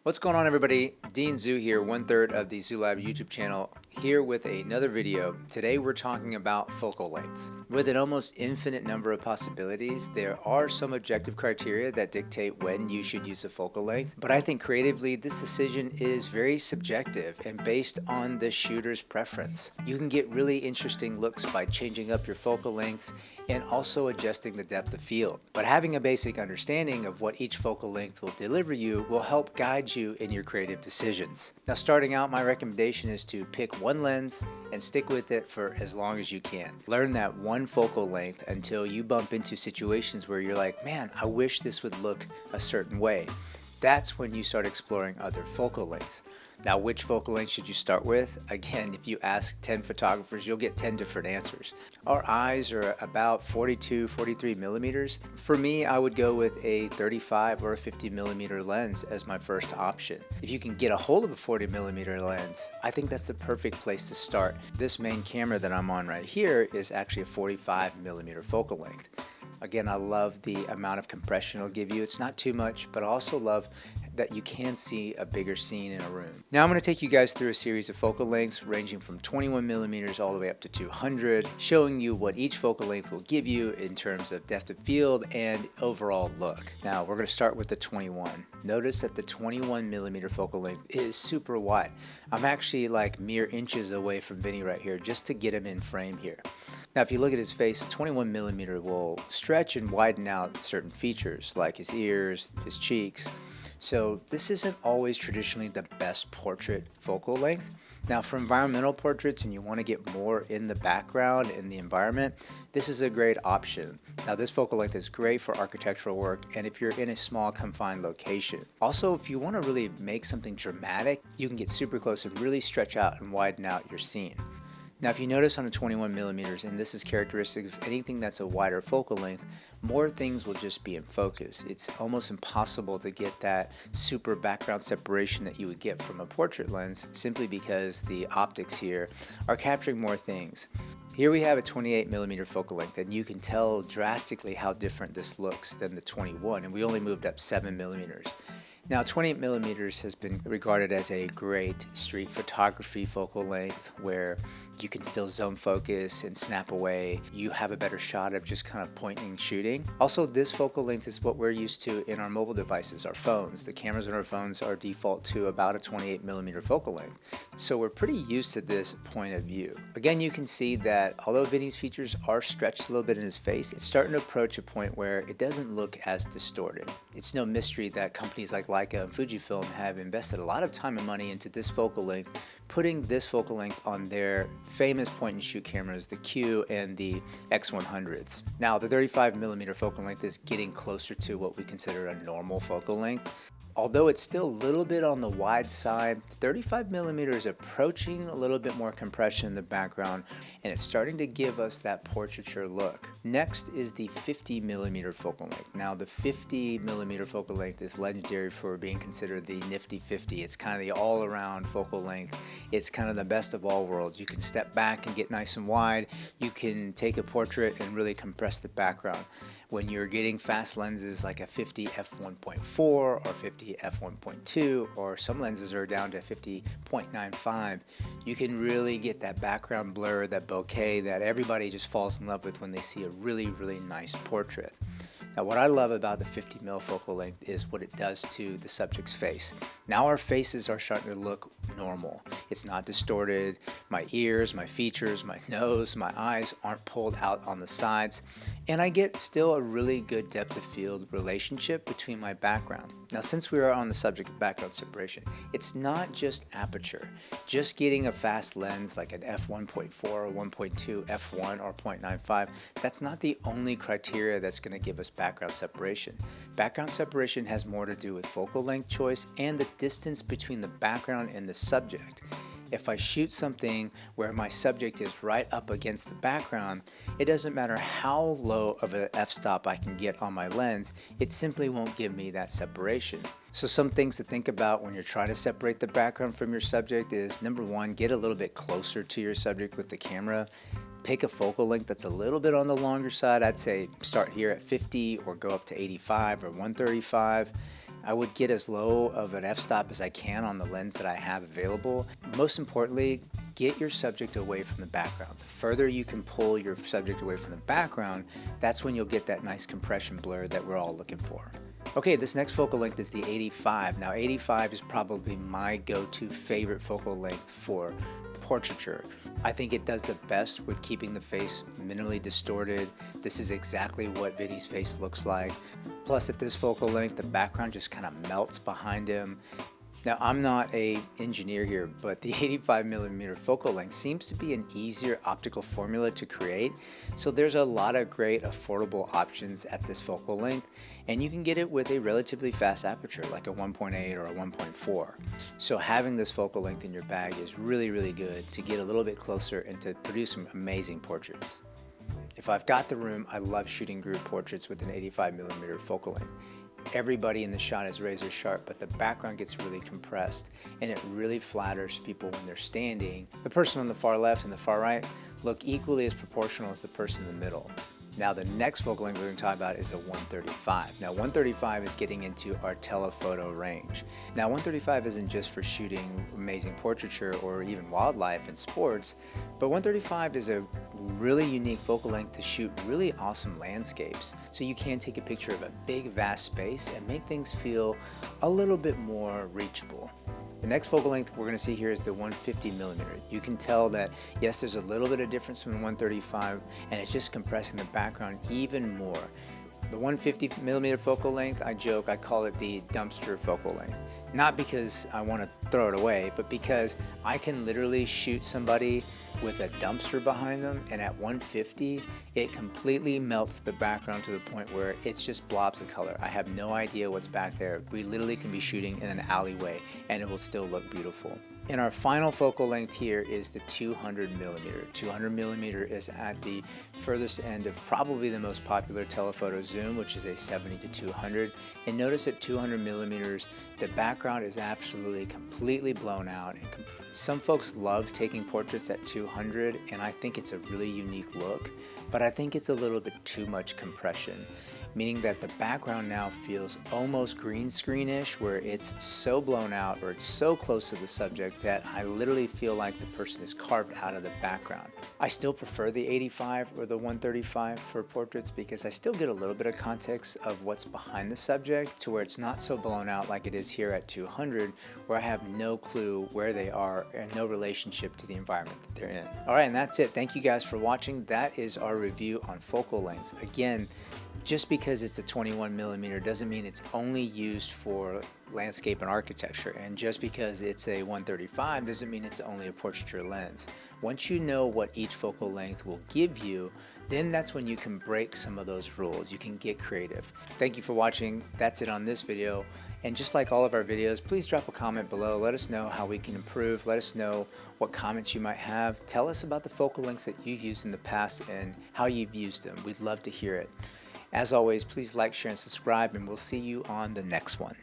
What's going on, everybody? Dean Zoo here, one-third of the Zoo Lab YouTube channel, here with another video. Today we're talking about focal lengths. With an almost infinite number of possibilities, there are some objective criteria that dictate when you should use a focal length, but I think creatively this decision is very subjective and based on the shooter's preference. You can get really interesting looks by changing up your focal lengths and also adjusting the depth of field. But having a basic understanding of what each focal length will deliver you will help guide you in your creative decisions. Now, starting out, my recommendation is to pick one lens and stick with it for as long as you can. Learn that one focal length until you bump into situations where you're like, man, I wish this would look a certain way. That's when you start exploring other focal lengths. Now, which focal length should you start with? Again, if you ask 10 photographers, you'll get 10 different answers. Our eyes are about 42, 43 millimeters. For me, I would go with a 35 or a 50 millimeter lens as my first option. If you can get a hold of a 40 millimeter lens, I think that's the perfect place to start. This main camera that I'm on right here is actually a 45 millimeter focal length. Again, I love the amount of compression it'll give you. It's not too much, but I also love that you can see a bigger scene in a room. Now I'm going to take you guys through a series of focal lengths ranging from 21 millimeters all the way up to 200, showing you what each focal length will give you in terms of depth of field and overall look. Now we're going to start with the 21. Notice that the 21 millimeter focal length is super wide. I'm actually like mere inches away from Vinny right here just to get him in frame here. Now, if you look at his face, a 21 millimeter will stretch and widen out certain features like his ears, his cheeks. So this isn't always traditionally the best portrait focal length. Now, for environmental portraits and you want to get more in the background in the environment, this is a great option. Now, this focal length is great for architectural work and if you're in a small confined location. Also, if you want to really make something dramatic, you can get super close and really stretch out and widen out your scene. Now, if you notice on a 21 millimeters, and this is characteristic of anything that's a wider focal length, more things will just be in focus. It's almost impossible to get that super background separation that you would get from a portrait lens simply because the optics here are capturing more things. Here we have a 28 millimeter focal length, and you can tell drastically how different this looks than the 21, and we only moved up 7 millimeters. Now, 28 millimeters has been regarded as a great street photography focal length where you can still zone focus and snap away. You have a better shot of just kind of pointing and shooting. Also, this focal length is what we're used to in our mobile devices, our phones. The cameras on our phones are default to about a 28 millimeter focal length. So we're pretty used to this point of view. Again, you can see that although Vinny's features are stretched a little bit in his face, it's starting to approach a point where it doesn't look as distorted. It's no mystery that companies like Leica and Fujifilm have invested a lot of time and money into this focal length, putting this focal length on their famous point and shoot cameras, the Q and the X100s. Now, the 35 millimeter focal length is getting closer to what we consider a normal focal length. Although it's still a little bit on the wide side, 35 millimeter is approaching a little bit more compression in the background, and it's starting to give us that portraiture look. Next is the 50 millimeter focal length. Now, the 50 millimeter focal length is legendary for being considered the nifty 50. It's kind of the all-around focal length. It's kind of the best of all worlds. You can step back and get nice and wide. You can take a portrait and really compress the background. When you're getting fast lenses like a 50 f1.4 or 50 f1.2, or some lenses are down to 50.95, you can really get that background blur, that bokeh that everybody just falls in love with when they see a really, really nice portrait. Now, what I love about the 50 mil focal length is what it does to the subject's face. Now our faces are starting to look normal. It's not distorted. My ears, my features, my nose, my eyes aren't pulled out on the sides. And I get still a really good depth of field relationship between my background. Now, since we are on the subject of background separation, it's not just aperture. Just getting a fast lens like an f1.4 or 1.2, f1 or 0.95, that's not the only criteria that's going to give us background separation. Background separation has more to do with focal length choice and the distance between the background and the subject. If I shoot something where my subject is right up against the background, it doesn't matter how low of an f-stop I can get on my lens, it simply won't give me that separation. So some things to think about when you're trying to separate the background from your subject is, number one, get a little bit closer to your subject with the camera. Pick a focal length that's a little bit on the longer side. I'd say start here at 50 or go up to 85 or 135. I would get as low of an f-stop as I can on the lens that I have available. Most importantly, get your subject away from the background. The further you can pull your subject away from the background, that's when you'll get that nice compression blur that we're all looking for. Okay, this next focal length is the 85. Now 85 is probably my go-to favorite focal length for portraiture. I think it does the best with keeping the face minimally distorted. This is exactly what Vinny's face looks like. Plus at this focal length, the background just kind of melts behind him. Now I'm not an engineer here, but the 85mm focal length seems to be an easier optical formula to create. So there's a lot of great affordable options at this focal length, and you can get it with a relatively fast aperture like a 1.8 or a 1.4. So having this focal length in your bag is really, really good to get a little bit closer and to produce some amazing portraits. If I've got the room, I love shooting group portraits with an 85mm focal length. Everybody in the shot is razor sharp, but the background gets really compressed and it really flatters people when they're standing. The person on the far left and the far right look equally as proportional as the person in the middle. Now the next focal length we're going to talk about is a 135. Now 135 is getting into our telephoto range. Now 135 isn't just for shooting amazing portraiture or even wildlife and sports, but 135 is a really unique focal length to shoot really awesome landscapes. So you can take a picture of a big vast space and make things feel a little bit more reachable. The next focal length we're going to see here is the 150mm. You can tell that, yes, there's a little bit of difference from the 135, and it's just compressing the background even more. The 150mm focal length, I joke, I call it the dumpster focal length. Not because I want to throw it away, but because I can literally shoot somebody with a dumpster behind them, and at 150, it completely melts the background to the point where it's just blobs of color. I have no idea what's back there. We literally can be shooting in an alleyway, and it will still look beautiful. And our final focal length here is the 200mm. 200mm is at the furthest end of probably the most popular telephoto zoom, which is a 70-200. And notice at 200mm, the background is absolutely completely blown out. And some folks love taking portraits at 200, and I think it's a really unique look, but I think it's a little bit too much compression, meaning that the background now feels almost green screen-ish, where it's so blown out or it's so close to the subject that I literally feel like the person is carved out of the background. I still prefer the 85 or the 135 for portraits because I still get a little bit of context of what's behind the subject, to where it's not so blown out like it is here at 200, where I have no clue where they are and no relationship to the environment that they're in. All right, and that's it. Thank you guys for watching. That is our review on focal lengths. Again, just because it's a 21mm doesn't mean it's only used for landscape and architecture, and just because it's a 135 doesn't mean it's only a portraiture lens. Once you know what each focal length will give you, then that's when you can break some of those rules. You can get creative. Thank you for watching. That's it on this video. And just like all of our videos, please drop a comment below. Let us know how we can improve. Let us know what comments you might have. Tell us about the focal lengths that you've used in the past and how you've used them. We'd love to hear it. As always, please like, share, and subscribe, and we'll see you on the next one.